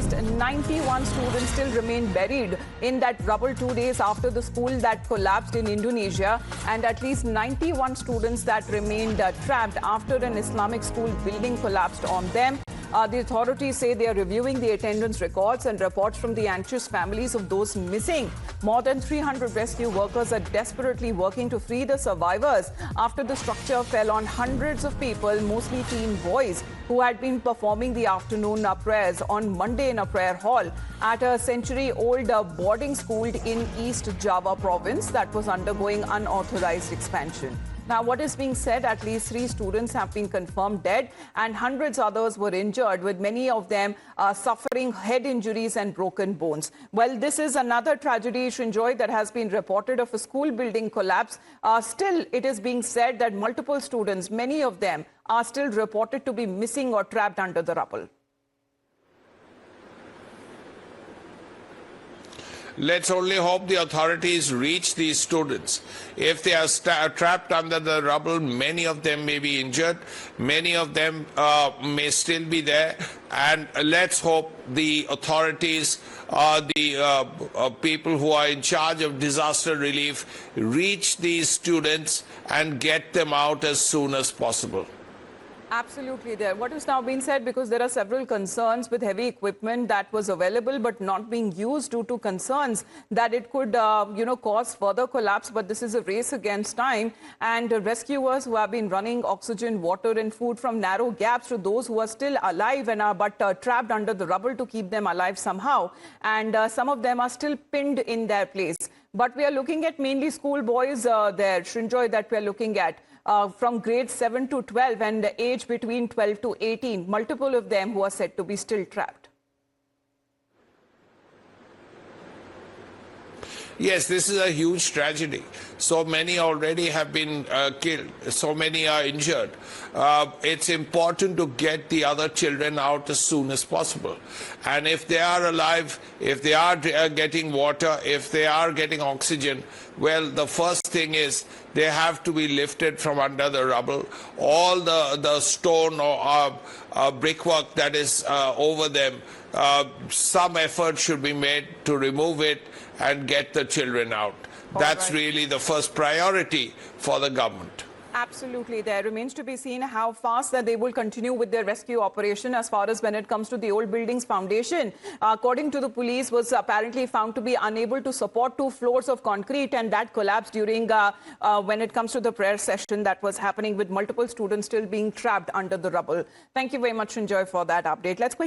least 91 students still remain buried in that rubble 2 days after the school that collapsed in Indonesia, and at least 91 students that remained trapped after an Islamic school building collapsed on them. The authorities say they are reviewing the attendance records and reports from the anxious families of those missing. More than 300 rescue workers are desperately working to free the survivors after the structure fell on hundreds of people, mostly teen boys, who had been performing the afternoon prayers on Monday in a prayer hall at a century-old boarding school in East Java province that was undergoing unauthorized expansion. Now, what is being said, at least 3 students have been confirmed dead and hundreds others were injured, with many of them suffering head injuries and broken bones. Well, this is another tragedy, Srinjoy, that has been reported of a school building collapse. Still, it is being said that multiple students, many of them, are still reported to be missing or trapped under the rubble. Let's only hope the authorities reach these students. If they are trapped under the rubble, many of them may be injured, many of them may still be there, and let's hope the authorities, the people who are in charge of disaster relief, reach these students and get them out as soon as possible. Absolutely there. What is now being said, because there are several concerns with heavy equipment that was available but not being used due to concerns that it could, cause further collapse. But this is a race against time. And rescuers who have been running oxygen, water and food from narrow gaps to those who are still alive and are trapped under the rubble to keep them alive somehow. And some of them are still pinned in their place. But we are looking at mainly school boys there, Srinjoy, that we are looking at. From grade 7 to 12 and the age between 12 to 18, multiple of them who are said to be still trapped. Yes, this is a huge tragedy. So many already have been killed. So many are injured. It's important to get the other children out as soon as possible. And if they are alive, if they are getting water, if they are getting oxygen, well, the first thing is they have to be lifted from under the rubble. All the stone or brickwork that is over them, some effort should be made to remove it and get the children out. That's really the first priority for the government. Absolutely. There remains to be seen how fast that they will continue with their rescue operation as far as when it comes to the old building's foundation. According to the police, was apparently found to be unable to support 2 floors of concrete, and that collapsed during when it comes to the prayer session that was happening, with multiple students still being trapped under the rubble. Thank you very much, Srinjoy, for that update. Let's quickly